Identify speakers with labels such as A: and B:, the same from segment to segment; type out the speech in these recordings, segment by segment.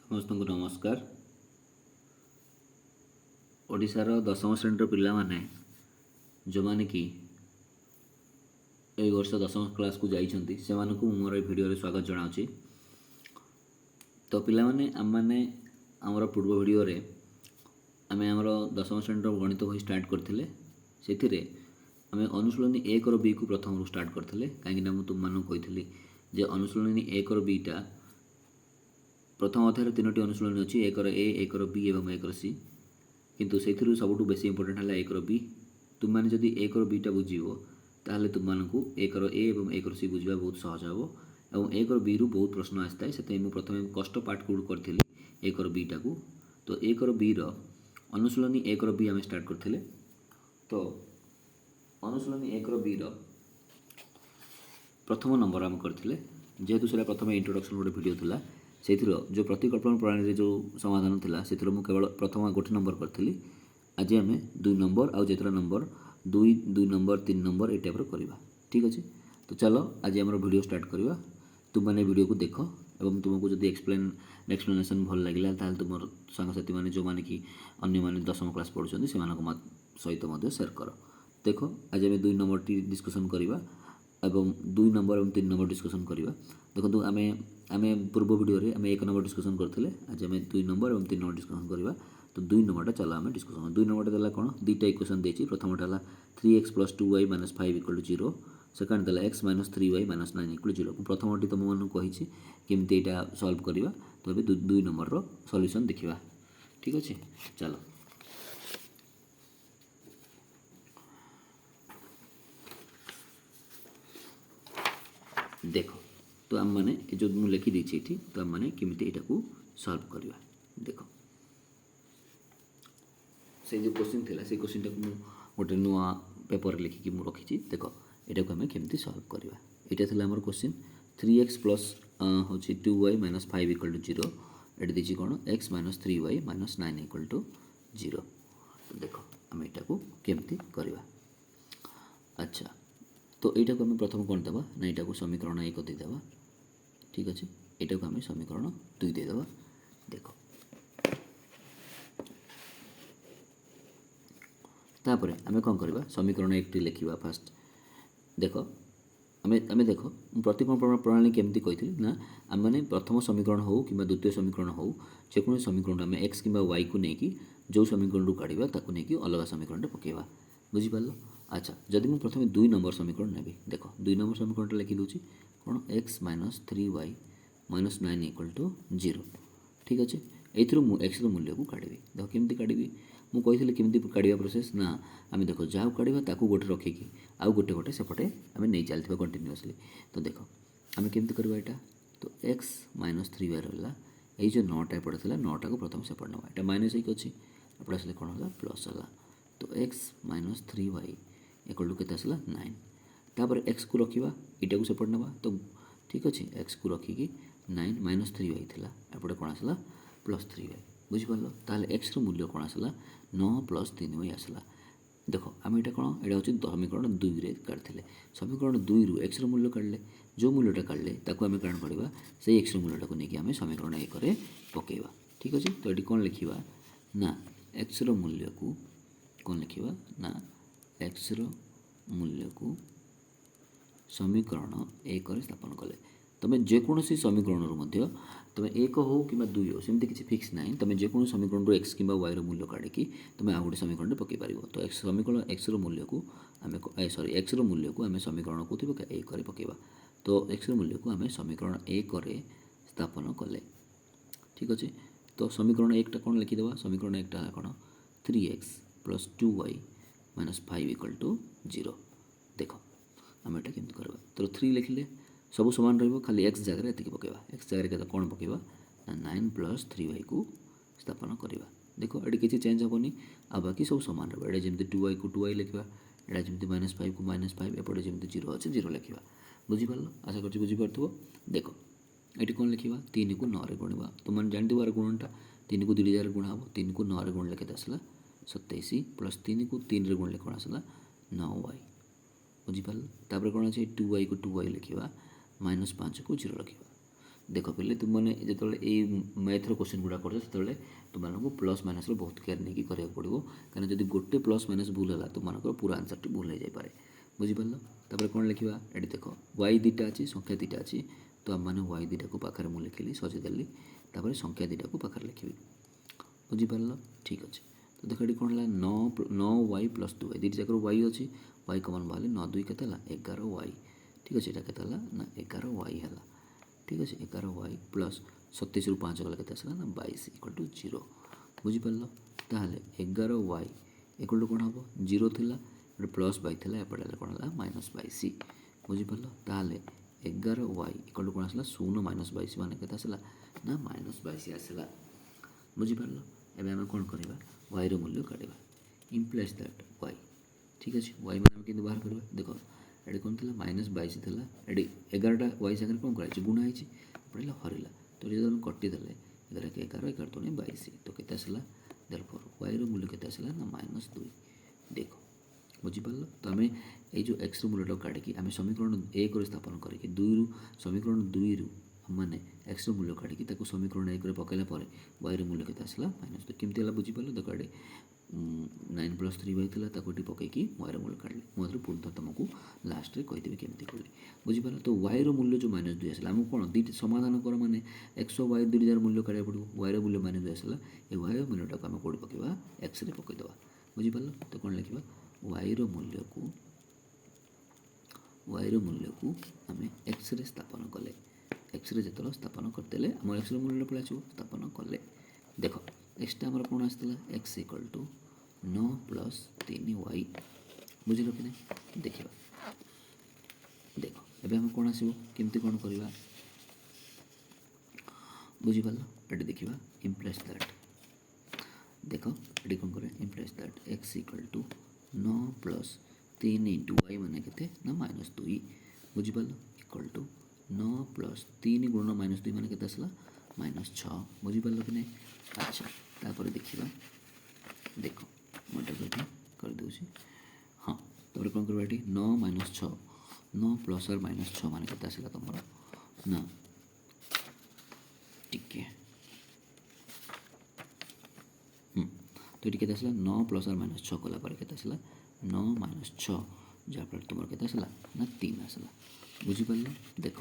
A: समस्त को नमस्कार। ओडिशार दशम श्रेणी पिलाने जो मैंने कि ए वर्ष दशम क्लास को जाइछंती से मानकु मोर ए वीडियो रे स्वागत जनाउछि। तो पिलाने आम मैंने आमर पूर्व वीडियो रे आमे आमर दशम श्रेणी गणित बही स्टार्ट करथिले। सेथिरे आमे अनुशीलनी 1 और 2 को प्रथम स्टार्ट करथिले काहेकि ना मु तुम मानकु कहिथिली जे अनुशीलनी 1 और 2 टा प्रथम अध्याय तीनोटी अनुशीलनी अच्छी 1 और ए 1 और बी एवं 1 और सी किंतु से सबुठ बेस इंपोर्टेंट है 1 और बी। तुम मैंने जदि 1 और बीटा बुझीबो ताहले तुम मानकु 1 और ए एवं 1 और सी बुझा बहुत सहज हे और 1 और बी रु बहुत प्रश्न आसता है से प्रथम कष्ट पाठ को करी 1 और बीटा को। तो 1 और बी अनुशीलनी 1 और बी आम स्टार्ट करथिले। तो अनुशीलनी 1 और बी प्रथम नंबर आम करथिले जेहेतु से प्रथम इंट्रोडक्शन गोटे वीडियो थिला से जो प्रतिकल्पना प्रणाली जो समाधान थिला से केवल प्रथम गोटे नंबर करी। आज आम 2 नंबर आउ जेतरा नंबर 2 नंबर 3 नंबर ये टाइप करवा। ठीक अच्छे तो चलो आज आम वीडियो स्टार्ट करवा। तुम मैंने वीडियो को देख और तुमको जब एक्सप्लेनेशन भल लगे तुम सांगसाथी मैंने जो मैंने कि अन्य मैंने दशम क्लास पढ़ुं से सहित सेयार कर। देख आज आम 2 नंबर टी डिस्कसन करवा एवं 2 नंबर और 3 नंबर डिस्कसन करवा। देखो आम आम पूर्व वीडियो रे आम 1 नंबर डिस्कसन करते आज आम 2 नंबर और 3 नंबर डिस्कसन करवा। तो 2 नंबर चलो आम डिस्कसन 2 नंबर देला कौन दुईटा इक्वेशन देती प्रथमटा 3x + 2y - 5 = 0 सेकेंड देला x - 3y - 9 = 0। प्रथमटी तुम मन कही केमती यहाँ सल्व करवा। तो ये 2 नंबर सॉल्यूशन देखा। ठीक अच्छे चलो देख। तो आम मैंने जो मुझे लिखी देती ये तो आम मैंने केमी यहाँ सल्व करवा। देख से जो क्वेश्चन थी से क्वेश्चन टाक गोटे नुआ पेपर लिखिकी रखी। देख यहाँ को आम केमी सल्व करवा। यहाँ थी आम क्वेश्चन 3x + हूँ 2y - 5 = 0 ये दीजिए कौन x - 3y - 9 = 0। तो देख आम यहाँ को केमी करवा। अच्छा तो यहाँ को आम प्रथम कौन देवा ना यहाँ को समीकरण 1 देदेवा। ठीक अच्छे यहाँ को आम समीकरण 2 देदेवा। देख तापर आम कौन करवा समीकरण 1 टी लिखा फास्ट। देख आम देख प्रतिकल्पना प्रणाली केमती कही ना आम मैंने प्रथम समीकरण हो कि द्वितीय समीकरण हो जेको समीकरण आम x कि y को लेकिन जो समीकरण काढ़ा ताकू नहीं अलग समीकरण पकेवा। बुझीपार। अच्छा जदि मुझे प्रथम 2 नंबर समीकरण नेबी देख 2 नंबर समीकरण लिखी दूसरी कौन x - 3y - 9 = 0। ठीक अच्छे ये एक्स मूल्य को काढ़ी देख केमती काढ़ी मुझे केमती काढ़ा प्रोसेस ना आम देख जहाँ काढ़ा ताकू गोटे रखिकी आउ गोटे गोटे सेपटे आम नहीं चलती कंटिन्यूअसली। तो देख आम केमती करवा यहाँ तो x - 3y रहा ये जो 9टा एपटे था 9टा को प्रथम सेपट ना यहाँ माइनस एक अच्छी एपटे आसे कौन है प्लस है। तो x - 3y = के 9 तापर x को रखा यहाँ को सेपट ना। तो ठीक अच्छे x को रखिकी 9 - 3y था एपटे कौन आसला +3y। बुझीपार ताहले x मूल्य कौन आसला 9 + 3y आसला। देख आम यहाँ कौन यहाँ हूँ समीकरण 2 रे काढ़ी समीकरण 2 रु x मूल्य काढ़ले जो मूल्यटा काढ़ले आम कौन करवा से x मूल्यटा को लेकिन आम समीकरण 1 रे पकेवा। ठीक अच्छे तो ये कौन लिखा ना x मूल्य को कौन लिखा ना x मूल्य को समीकरण 1 रे स्थापन कले तुम जेकोसी समीकरण तुम 1 हो कि 2 हो सेमती किसी फिक्स ना तुम जेको समीकरण x कि y मूल्य काढ़ी तुम आ गए समीकरण पकई पार। तो x समीकरण x मूल्य को आम सॉरी x मूल्य को आम समीकरण को 1 रे पकेवा। तो x मूल्य को आम समीकरण 1 रे स्थापन कले। ठीक अच्छे तो समीकरण 1 कौन लिखिदेवा समीकरण 1 कौन 3x + 2y - 5 = 0। देख आम यहाँ केमती करवा तो 3 लिखिले सब सामान खाली x जगह ये पकेवा x जगह कौन पकेवा 9 + 3y को स्थापन करवा। देख ये किसी चेंज हेनी आ बाकी सब सामान रहा जमी 2y को 2y लिखा यहाँ जमी -5 को -5 एपटे जमी 0 अच्छे 0 लिखा। बुझीपार आशा कर बुझीपार। देख ये कौन लिखा 3 को 9 रे गुणवा तुम जानते गुणटा 3 को 2 जगह गुणा हम 3 को 9 रे गुणले के आसला 27 + 3 को 3 रे गुणले कौन आसला 9y। बुझीपार तापर कौन अच्छे 2y को 2y लिखा -5 को 0 रखा देख पे तुमने जो मैथ्र क्वेश्चन गुड़ा कर तुमको प्लस माइनस बहुत केयर नहीं कराया पड़ो कहीं जब गोटे प्लस माइनस भूल है तुम पूरा आंसर टी भूल हो जाए बुझीपार तापर कौन लिखा ये देख वाई दुटा अच्छी संख्या दुटा अच्छी तो आम मैंने वाई दुटा को पाखे मुझे लिखिली सजेदेली तापर संख्या दुटा को पाखे लिखी बुझीपार ठीक अच्छे तो देख ये कौन है 9 वाई प्लस 2 वाई दुटी जाकर वाई अच्छी वाई कमन बाहर 9 2 के 11 वाई ठीक अच्छे यहाँ के ना 11 वाई है ठीक अच्छे 11 वाई प्लस 27 रु 5 गला के ना 22 इक्वल टू 0 बुझीपार ताहले 11 वाई इक्वल टू कौन हम 0 थी प्लस वाई थी एपटे कौन है माइनस 22 बुझीपार ताहले 11 वाई इक्वल टू कौन आसला 0 माइनस 22 मान के ना माइनस 22 आसला बुझीपार एवं आम कौन करवा वाई रूल्य काढ़ा इम्प्लाइज दैट वाई ठीक अच्छे वाई मैंने कि बाहर करवा देख ये कौन थी माइनस 22 थी ये 11टा वाई सागर कौन कर गुणा पड़ेगा हरला तो ये कटिदेले 11 के 11 11 तो 22 तो के देयरफॉर वाई रूल्य के ना माइनस 2 देख बुझीपार तो आम यो एक्स मूल्यटा काढ़ी आम समीकरण 1 स्थापन करके 2 रु समीकरण 2 रु मैंने एक्स मूल्य काढ़ी समीकरण 1 पकड़ा वाई मूल्य के माइनस 2 केमती बुझीपार देख ये 9 प्लस 3 वाई थी पकईकि वाई मूल्य काढ़ी मुझे पूर्ण तुमको लास्ट में कहीदेवी केमती कली बुझीपार तो वाई मूल्य जो माइनस 2 आसला आमको कौन दुटी समाधान कर मैंने एक्स वाई दुटी जार मूल्य काढ़ा पड़ो वाई मूल्य माइनस 2 आसला ये वाई मूल्यटा को आम कौट पकड़ा एक्स रे पकईदे बुझीपार तो कौन लिखा वाई मूल्य को आम एक्स रे स्थापन कले एक्स रे जो स्थापन करदे आम एक्स मूल्य पड़े स्थापन कले देख एक्सटा आम कौन आसाला x equal to 9 plus 3 y बुझल कि नहीं देखा देख एवं आम कौन आसो केमती कौन करवा बुझीपार ये देखा इम्प्लाइज दैट देख ये कौन कर implies that X equal to 9 plus 3 into Y मैंने के ना माइनस 2 बुझीपार इक्वल टू 9 प्लस 3 गुण माइनस 2 मैंने के माइनस 6 बुझीपार कि नहीं अच्छा तापर देखा देख मुझे कर दूसरी हाँ तापर कौन करवा ये 9 माइनस 6 9 प्लस और माइनस 6 मान के आसला तुम ना टिके तो ये के 9 प्लस और माइनस 6 कलापर के 9 माइनस 6 जहाँफल तुम के ना 3 आसला बुझीपार देख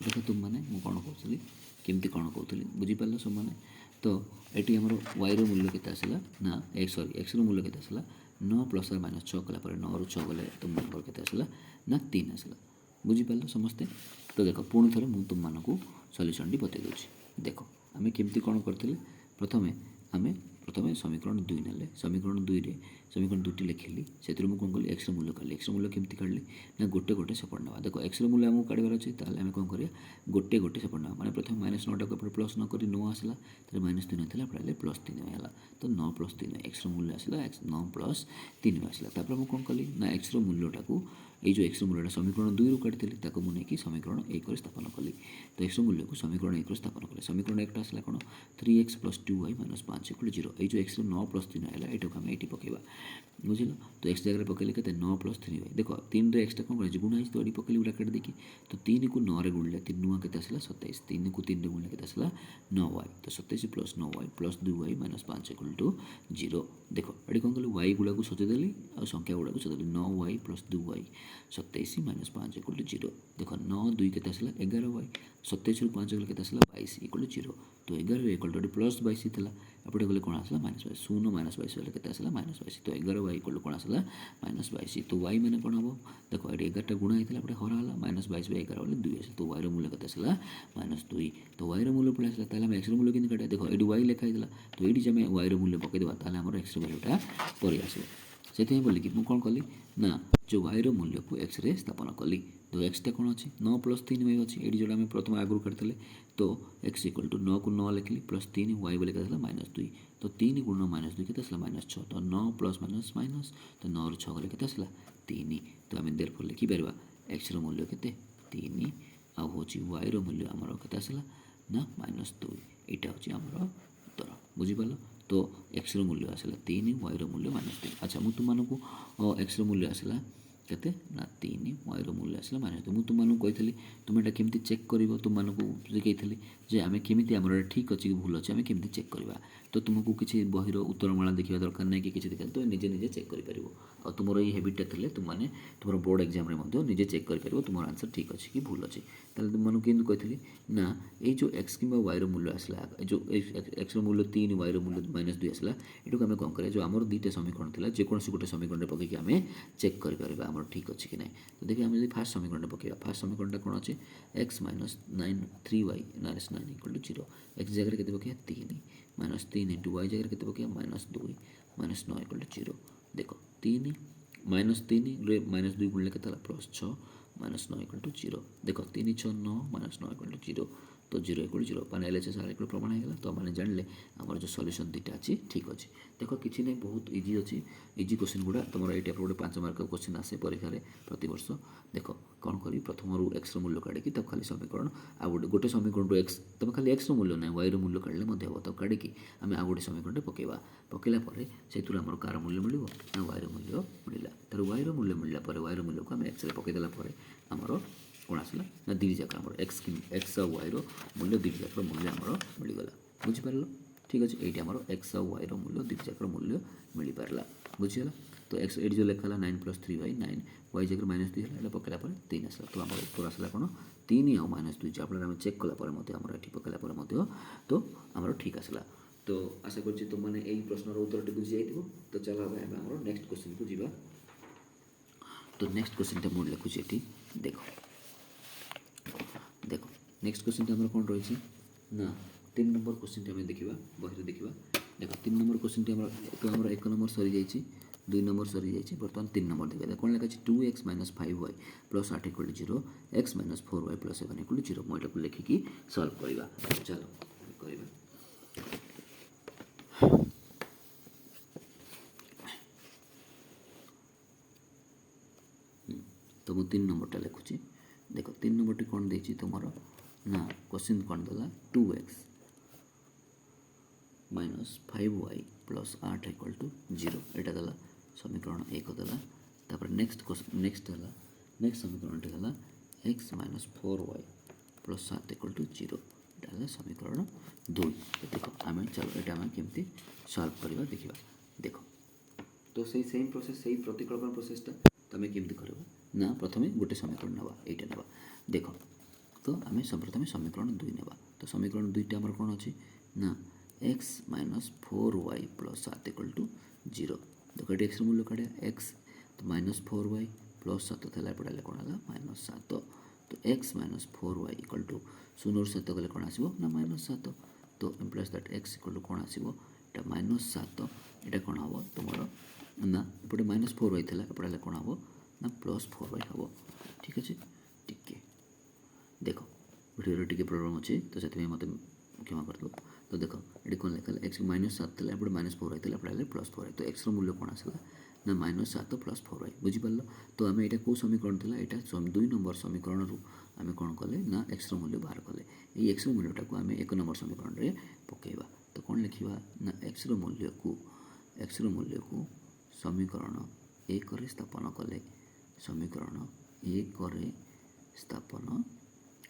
A: देख तुम मैंने मुझे कौन कहूली केमती कौन कहूली बुझीपार सब मैंने तो ये आमर वाई मूल्य के आसला ना सॉरी एक्स मूल्य के आसला 9 प्लस और माइनस 6 कलापर 9 रु 6 गले तुम के आसला ना 3 आसला बुझीपार समस्ते तो देख पुणी थे मुझे तुमको सल्यूशन टी बतई दूसरी देख आम केमती कौन करते प्रथम समीकरण 2 ना समीकरण 2 रे समीकरण 2 लिखिली से कौन कली एक्स मूल्य काढ़ी एक्स मूल्य केमती काढ़ी ना गोटे गोटे सेपट ना देख एक्स मूल्य आमको काढ़ार अच्छे आम कौन कर गोटे गोटे सेपट ना मैंने प्रथम माइनस 9 टाक प्लस न कर 9 आसला तो माइनस 3 था पड़े प्लस 3 है तो 9 प्लस 3 एक्स मूल्य आसला 9 प्लस 3 आसला तापर मुझे कौन कली ना एक्स मूल्यटा को ये एक्स मूल्यटा समीकरण 2 रु काढ़ी मुझे समीकरण 1 स्थापन कली तो एक्स मूल्य को समीकरण 1 स्थापन कले समीकरण 1 आसला कौन 3x plus 2y minus 5 equal 0 ये जो एक्स 9 प्लस 3 है ये आम ये पकेबा बुझल तो एक्स जगह पकड़े के 9 प्लस 3y देख 3 रे एक्सटा कौन कर गुणा तो ये पकड़ी ब्राकेट देखिए तो 3 को 9 रे गुणले 3 नुआ के 27 3 को 3 रे गुणले के 9y तो 27 plus 9y plus 2y minus 5 equal to 0 देख ये कौन कल y गुड़ा को सजेदेली और संख्या गुड़ा को सजेदेली 9y plus 2y 27 minus 5 equal to 0 देख 9 2 के 11y 27 रु 5 गले के 22 इक्वल टू 0 तो 11 इक्वल टू प्लस 22 थी एपटे गले कौन आसला माइनस 22 0 माइनस 22 गले के माइनस 22 तो 11y इक्वल टू कौन आसला माइनस 22 तो y मैंने कौन हम देख ये 11टा गुणा होता है हरा माइनस 22 बाई 11 बोले 2 आस तो y मूल्य के माइनस 2 तो y मूल्य पड़े आसला आम एक्स मूल्य कि काटा देख ये y लिखाई तो ये जब y मूल्य पकईदेवा आम एक्स मूल्यटा पर आस से बोलिकी मुझे कौन कली ना जो y मूल्य को एक्स रे स्थापन कली तो एक्सटा कौन अच्छी 9 प्लस 3 वाई अच्छी ये जो आम प्रथम आगुरी काटते तो एक्स इक्वल टू 9 को 9 लिखली प्लस 3 वाई बोले के माइनस 2 तो 3 गुण माइनस 2 के माइनस 6 तो 9 प्लस माइनस माइनस तो 9 रु 6 गले के 3 तो आम देर लिखिपर एक्स मूल्य के 3 आउ हूँ वाई मूल्य आमर के ना माइनस 2 यहाँ हूँ आमर उत्तर बुझीपार तो एक्स मूल्य आसला 3 वाई मूल्य माइनस 3 अच्छा मुझे तुमको एक्स मूल्य आसला केते ना 3 y रो मूल्य आसला -2 मु तुमମାନଙ୍କୁ କହିଥିଲି तुम एटा केमती चेक करिवो तुमମାନଙ୍କୁ देखैଥିଲି जे आमे केमिति हमर ठीक अछि कि भूल अछि आमे केमती चेक करबा तो तुमको किछि बहिर उत्तरमाला देखिबा दरकार नै कि किछि देखा तो निजे निजे चेक करि परिवो आ तुमरो ई हैबिट थिले तुम माने तुमर बोर्ड एग्जाम रे मध्ये निजे चेक करि परिवो तुमर आंसर ठीक अछि कि भूल अछि ताले तुमମାନଙ୍କୁ केमती कहैଥିଲି ना ए जो x किबा y रो मूल्य आसला जो x रो मूल्य 3 y रो मूल्य -2 आसला एटुक आमे कोन करे जो हमर दुईटा समीकरण थिला जे कोनसी गुटे समीकरण रे पके कि आमे चेक करि परिबा हमर ठीक अछि कि नै तो देखि आमे जे फर्स्ट समीकरण रे पकेबा फर्स्ट समीकरण कोन अछि x - 9 3y - 9 = 0 x जगह केते पके 3 -3 * y जगह केते पके -2 -9 = 0 देखो 3 -3 रे -2 गुणले केते हला +6 -9 = 0 देखो 3 6 9 -9 = 0 तो 0 = 0 पाने एलएचएस आर = प्रमाण हे गेला तो माने जानले हमर जो सॉल्यूशन दिटा अछि ठीक अछि देखो किछि नै बहुत इजी अछि इजी क्वेश्चन गुडा तमरा ए टाइप रो 5 मार्क क्वेश्चन आसे परीक्षा रे प्रति वर्ष देखो कोन करी प्रथम रु x रो मूल्य काढी कि तब खाली समीकरण आ गोटे समीकरण रो x तब खाली x रो मूल्य नै y रो मूल्य काढले मध्ये हो तब काढी कि आमे आ गोटे समीकरण रे पकेबा पकेला परे सेतुर हमर कार मूल्य मिलिबो ना y रो मूल्य मिलिला तर y रो मूल्य मिलला परे y रो मूल्य को आमे x रे पके देला परे हमर कोन आसला ना दी जाक हमर x और y रो मूल्य दी जाक मूल्य हमर मिलि गला बुझि परलो ठीक अछि एटी हमर x और y रो मूल्य दी जाक मूल्य मिलि परला बुझियला तो x एडी जो लेखला 9 + 3y 9 y जगह -2 हला एला पकेला पर 3 आसला तो हमर उत्तर आसला कोन 3 और -2 जे आपण हम चेक कला पर मध्ये हमर एठी पकेला पर मध्ये तो हमर ठीक आसला तो आशा करछि तुम माने एई प्रश्न रो उत्तर बुझि जाइथिबो तो चला भाई हमर नेक्स्ट क्वेश्चन को जिबा तो नेक्स्ट क्वेश्चन ता मोड लिखु एठी देखो देखो नेक्स्ट क्वेश्चन ता हमर कोन रहि छि ना 3 नंबर क्वेश्चन ता हम देखिबा बहिर देखिबा देखो 3 नंबर क्वेश्चन ता हमर 1 नंबर सरी जाई छि 2 नंबर सरी जाई छि बर्तमान 3 नंबर देखा कोन लेखा छि 2x - 5y + 8 = 0 x - 4y + 7 = 0 मोइटा को लेखि कि सॉल्व करबा चलो करबा तो मु 3 नंबर टा लिखुची देखो 3 नंबर टी कोन देछि तुमरो ना क्वेश्चन कोन दला 2x - 5y + 8 = 0 एटा दला समीकरण 1 दला तापर नेक्स्ट क्वेश्चन नेक्स्ट दला नेक्स्ट समीकरण टी दला x - 4y + 7 = 0 एटा दला समीकरण 2 देखो आमे चलो एटा हम केमती सॉल्व करबा देखिबा देखो तो सेम प्रोसेस सेही प्रतिकल्पन प्रोसेसटा तमे केमती करबा ना प्रथमे गोटे समीकरण नबा एटा नबा देखो तो आमे प्रथमे समीकरण 2 नबा तो समीकरण 2 टा हमर कोन अछि ना x - 4y + 7 = 0 देखो x मूल्य काढे x तो -4y + 7 थला पडाले कोन हला -7 तो x - 4y = 0 और 7 गले कोन आसीबो ना -7 तो इम्प्लाइज दैट x = कोन आसीबो एटा -7 एटा कोन हबो तुमरो ना एपटे -4y थला पडाले कोन हबो ना +4y हबो ठीक अछि ठीक देखो वीडियो टिके प्रॉब्लम अछि तो सेति मते क्षमा कर दो तो देखो एडी कोन लेखल x -7 थला एपटे -4y थला पडाले +4y तो x रो मूल्य कोन आसला ना -7 + 4y बुझि परलो तो हमें एटा को समीकरण थला एटा 2 नंबर समीकरण रु हमें कोन कले ना x रो मूल्य बाहर कले ए x रो मूल्यटा को हमें 1 नंबर समीकरण रे पकेबा तो कोन लिखिबा ना x रो मूल्य को समीकरण 1 रे स्थापन कले समीकरण 1 रे स्थापन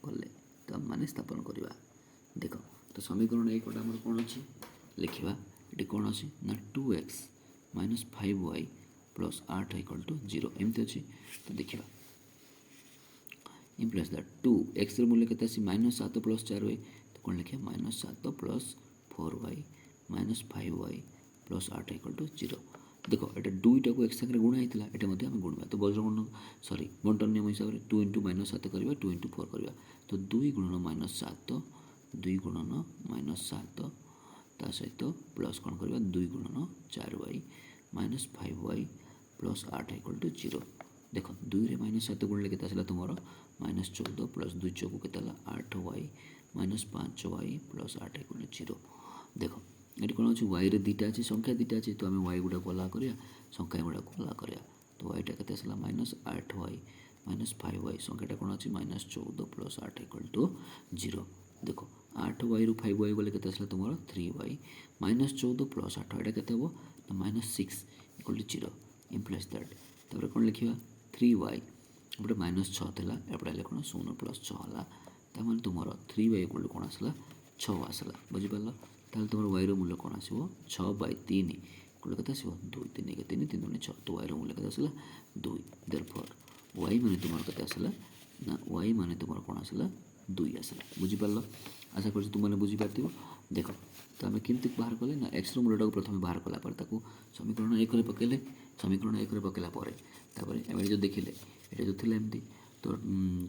A: कले तो माने स्थापन करबा देखो तो समीकरण 1 टा हमर कोन अछि लिखिबा एटी कोन अछि ना 2x - 5y + 8 = 0 एमते अछि तो देखिबा इम्प्लाइज दैट 2x रे मूल्य केते अछि -7 + 4y तो कोन लिखिया -7 + 4y - 5y + 8 = 0 देखो एटा 2 टा को x संगे गुणा हेतला एटा मध्ये हम गुणबा तो वज्र गुण सॉरी बंटन नियम हिसाब रे 2 * -7 करबा 2 * 4 करबा तो 2 × -7 2 × -7 ता सहित प्लस कोन करबा 2 × 4y - 5y + 8 = 0 देखो 2 रे -7 गुणले केता आसला तुमरो -14 + 2 चौको केता हला 8y - 5y + 8 = 0 देखो एटी कोन अछि y रे दिटा अछि संख्या दिटा अछि तो हमें y गुडा कोला करिया संख्या गुडा कोला करिया तो y टा केते आसला -8y - 5y संख्याटा कोन अछि -14 + 8 = 0 देखो 8y रु 5y गले केते आसला तुमरो 3y - 14 + 8 एटा केते हबो -6 = 0 इम्प्लाइज दैट तबरे कोन लिखिबा 3y एपटे -6 था एपटे हेल्ले कौन 0 + 6 है तार तुम 3y = कौन आसला 6 आसला बुझिपार ताल तुम y मूल्य कौन आसो 6/3 कत आस 2 3 1 3 3 2 6 तो y मूल्य कत आसला 2 देयरफॉर y मान तुम कत आसला ना y मान तुम कौन आसला 2 आसला बुझिपार आशा कर तुमने बुझीपार देख तो आम केमती बाहर कले ना एक्स मूल्यटा प्रथम बाहर कलापर समीकरण 1 पकेले समीकरण 1 पकेला आम जो देखिले ये जो थी एमती तो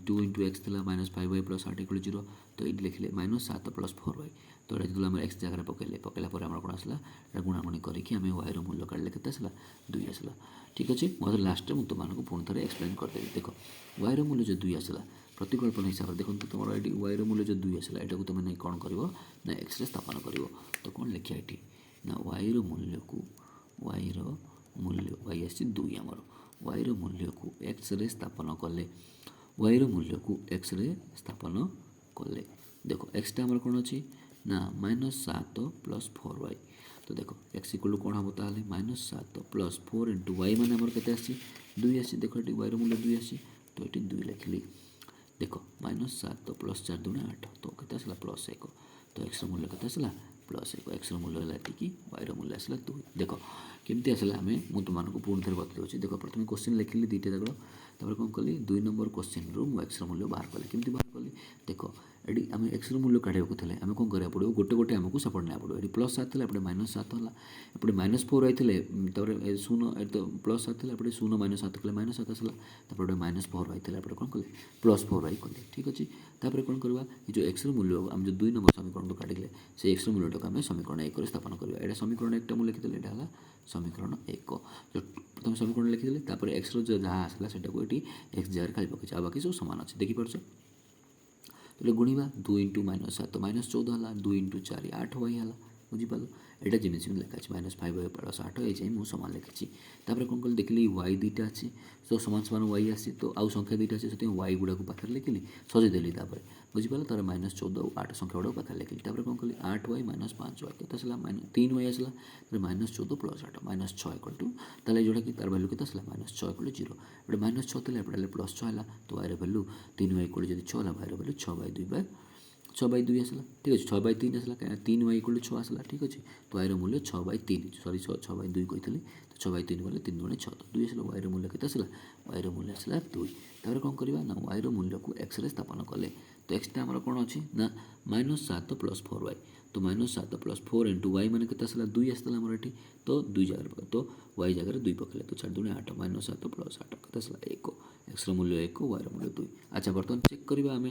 A: 2 × x थी -5y + 8 = 0 तो ये लिखिले -7 + 4y तो ये जो एक्स जगह पकेले पकेला कौन आसला गुणागुणी करके आम y मूल्य काढ़ले के 2 आसला ठीक अच्छे मैं लास्ट में तुमको पुणी थे एक्सप्लेन करदेवी देख y मूल्य जो 2 आसला प्रतिकल्पन हिसाब से देखो तुम ये y मूल्य जो 2 आसला यहाँ तुम नहीं कौन कर ना एक्स स्थापन कर तो कौन लिखा ये ना y मूल्य को y मूल्य y आसी 2 आमर y मूल्य को एक्स स्थापन कले y मूल्य को एक्स स्थापन कले देखो एक्सटा आमर कौन अच्छी ना -7 + 4y तो देखो एक्स इक्वल कौन हम ताले -7 + 4 × y मान आमर केते आसी 2 आसी देखो ये y मूल्य 2 आसी तो ये 2 लिखली देखो -7 + 4 × 8 तो केते आसला +1 तो एक्स मूल्य केते आसला +1 एक्स मूल्य है ये y मूल्य आसला 2 देख केमती आसला आम मुझे तुमको पुणी थे बतलाऊँ देखो प्रथम क्वेश्चन लिखिली 2टा जाक तापर कौन कली 2 नंबर क्वेश्चन रू मुझे एक्स मूल्य बाहर कली केमती बाहर कली देख ये आम एक्स मूल्य काढ़ा आम कौन करा पड़ो गोटे गोटे आमको सपोर्ट ना पड़ो ये +7 था एपटे -7 है एपटे -4 आते 0 तो +7 था एपटे 0 -7 कले -7 आसला तापर -4 आते एपटे कौन कले +4y कले ठीक अच्छे तापर कौन करवा ये जो एक्स मूल्य आम जो 2 नंबर समीकरण तो काढ़ले से एक्स मूल्यटा आम समीकरण 1 स्थापन करवा यहाँ समीकरण 1 मुझे लिखिदे यहाँ समीकरण 1 जो प्रथम समीकरण लिखिदे तापर एक्स जो जहाँ आसला से एक्स जगह खाली पकई आ बाकी सब सामान अच्छे देखिपार तो गुणवा 2 × -7 -14 है 2 × 4 8y है बुझीपार यहाँ जमी सेमती लिखा -5y + 8 ये मुझे सामान लिखी तापर कौन कल देखिली y 2टा अच्छे तो सामान सामान y आसी तो आउ संख्या 2टा अच्छे से y गुड़ा को पाखे लिखिली सजेदेली बुझीपार तार -14 और 8 संख्या गुड़ा पाखे लिखिली तापर कौन कली 8y - 5y के 3y आसला -14 + 8 -6 = जोटा कि तार भैल्यू के -6 = 0 एपटे -6 थे एपटे +6 है तो y भैल्यू 3y = जब 6 है y भैल्यू 6/2 आसला ठीक अच्छे 6/3 आसला कहीं 3y = 6 आसला ठीक अच्छे तो y मूल्य 6/3 सरी 6/2 कही 6/3 बोले 3 × 6 तो 2 आसला y मूल्य के y मूल्य आसला 2 तापर कौन करवा ना y मूल्य को x स्थापन कले तो एक्सटा आमर कौन अच्छी ना -7 + 4y तो -7 + 4 × y मान के 2 आसला आमर ये तो 2 जगह तो y जगह 2 पकड़े तो 4 × 8 -7 + 8 के 1 एक्स मूल्य 1 y मूल्य 2 अच्छा बर्तमान चेक करवा आम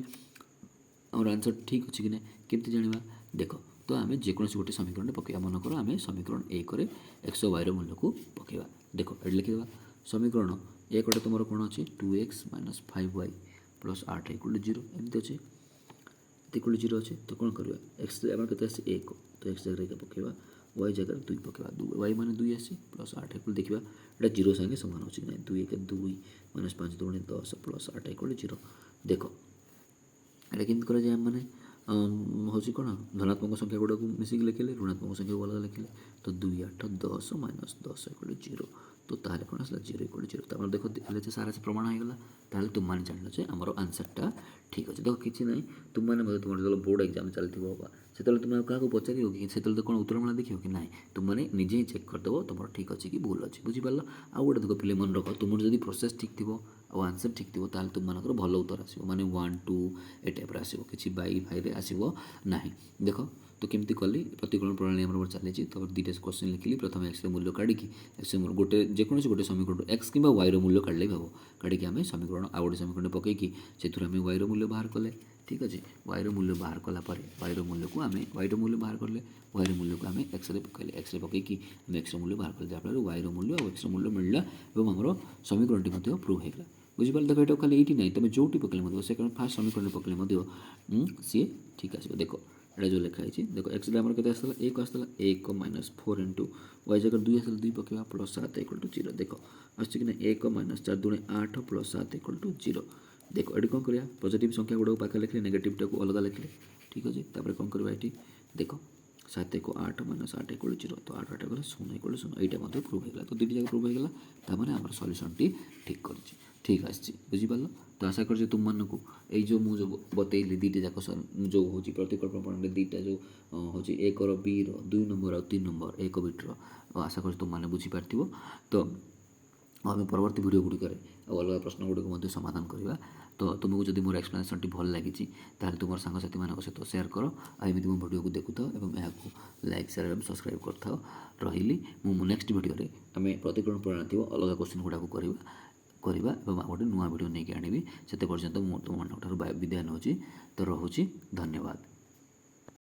A: आमर आंसर ठीक अच्छे कि ना केमती जाना देख तो आम जेकोसी गोटे समीकरण पकड़ा मन कर आम समीकरण 1 एक्स y मूल्य को पकड़ा देख ये लिखिदेवा समीकरण 1 तुम कौन अच्छे 2x - 5y + 8 = 0 एमती अच्छे इक्वल 0 अच्छे तो कौन करवा एक्स आम के 1 तो एक्स जगह पकड़ा y जगह 2 पकड़ा y मान 2 आसी +8 = देखा यहाँ 0 सागे सामान अच्छे कि ना 2 1 2 -5 2 10 + 8 = 0 देख এটা কেମିତି କରାଯାଏ ମାନେ ହେଉଛି କ'ଣ ଧନାତ୍ମକ ସଂଖ୍ୟା ଗୁଡ଼ାକୁ ମିଶିକି ଲେଖିଲେ ଋଣାତ୍ମକ ସଂଖ୍ୟାକୁ ଅଲଗା ଲେଖିଲେ ତ 2 8 10 -10 = 0 तो ताहले कौन आसला 0 = 0 तापर देखो हेल्ले जे सारा से प्रमाण हो गला ताहले तुम माने जान जे हमर आंसरटा ठीक अछि देखो किछि नै तुम माने मते तुम जो बोर्ड एग्जाम चलथिबो बा सेतले तुम काको पचारियो कि सेतले तो कोन उत्तरमाला देखियो कि नाही तुम माने निजे ही चेक कर देबो तुमर ठीक अछि कि भूल अछि बुझि पारलो आ गोटे देखो पिले मन रखो तुमर जदी प्रोसेस ठीक थिबो आ आंसर ठीक थिबो ताहले तुम मानकर भलो उत्तर आसीबो माने 1 2 ए टाइप रे आसीबो किछि बाई फाई रे आसीबो नाही देखो तो केमती कली प्रतिकूल प्रणाली आम चली तो 2टा क्वेश्चन लिखिली प्रथम एक्स मूल्य काढ़ी एक्स गोटे जेकोसी गोटे समीकरण एक्स कि y मूल्य काढ़ले भी हम काढ़ी आम समीकरण आ गए समीकरण पकईकि से y मूल्य बाहर कले ठीक अच्छे y मूल्य बाहर कलापर y मूल्य को आम y मूल्य बाहर कले y मूल्य को आम एक्स पकड़े एक्स पकईकि आम एक्स मूल्य बाहर कले जहाँफल y मूल्य और एक्स मूल्य मिलला और आमर समीकरण प्रूव होगा बुझिपार देख ये खाली ये ना तुम जो पकड़े सेकेंड फास्ट समीकरण पकड़े सी ठीक आस देख ये जो लिखाई देखो एक्स आम के आसला 1 आसला 1 - 4 × y जगह 2 आसला 2 पकड़ा +7 = 0 देख आसना 1 - 4 × 8 +7 = 0 देख ये कौन करा पॉजिटिव संख्या गुड़ा पाखे लिखले नेगेटिव टाक अलग लिखले ठीक अच्छे तापर कौन करवा ये देख 7 × 8 - 8 = 0 तो 8 8 गले 0 = 0 এইটা মধ্যে প্রুভ হয়ে গেল তো দুইটি জায়গায় প্রুভ হয়ে গেল তার মানে আমার সল্ୟୁସନ୍টি ঠিক କରିଛି ঠিক আসছে বুঝিপারল তো আশা করছি ତୁମମାନଙ୍କୁ এই যে ମୁଁ ଯେଉଁ ବତେଇଲି ଦୁଇଟି ଯାକ ଯେଉଁ ହେଉଛି ପ୍ରତିକଳ୍ପନା ପ୍ରଣାଳୀ ଦୁଇଟା ଯେଉଁ ହେଉଛି 1ର Bର 2 ନମ୍ବର ଆଉ 3 ନମ୍ବର 1 ବିଟ୍ର ଆଶା କରୁଛି ତୁମମାନେ ବୁଝିପାରିଥିବ ତ ଆମେ ପରବର୍ତ୍ତୀ ଭିଡ଼ିଓ ଗୁଡ଼ିକରେ ଆଉ ଅଲଗା ପ୍ରଶ୍ନ ଗୁଡ଼ିକୁ ମଧ୍ୟ ସମାଧାନ କରିବା ତ ତୁମକୁ ଯଦି ମୋର ଏକ୍ସପ୍ଲାନେସନ୍ଟି ଭଲ ଲାଗିଛି ତାହେଲେ ତୁମର ସାଙ୍ଗସାଥିମାନଙ୍କ ସହିତ ସେୟାର କର ଆଉ ଏମିତି ମୋ ଭିଡ଼ିଓକୁ ଦେଖୁଥାଅ ଏବଂ ଏହାକୁ ଲାଇକ୍ ସେୟାର ଏବଂ ସବସ୍କ୍ରାଇବ୍ କରିଥାଅ ରହିଲି ମୁଁ ନେକ୍ସଟ ଭିଡ଼ିଓରେ ଆମେ ପ୍ରତିକଳ୍ପନା ପ୍ରଣାଳୀ ଥିବ ଅଲଗା କ୍ୱେଶ୍ଚିନ୍ ଗୁଡ଼ାକୁ କରିବା ଏବଂ ଆଉ ଗୋଟେ ନୂଆ ଭିଡ଼ିଓ ନେଇକି ଆଣିବି ସେତେ ପର୍ଯ୍ୟନ୍ତ ମୁଁ ତୁମମାନଙ୍କ ଠାରୁ ବିଦାୟ ନେଉଛି ତ ରହୁଛି ଧନ୍ୟବାଦ।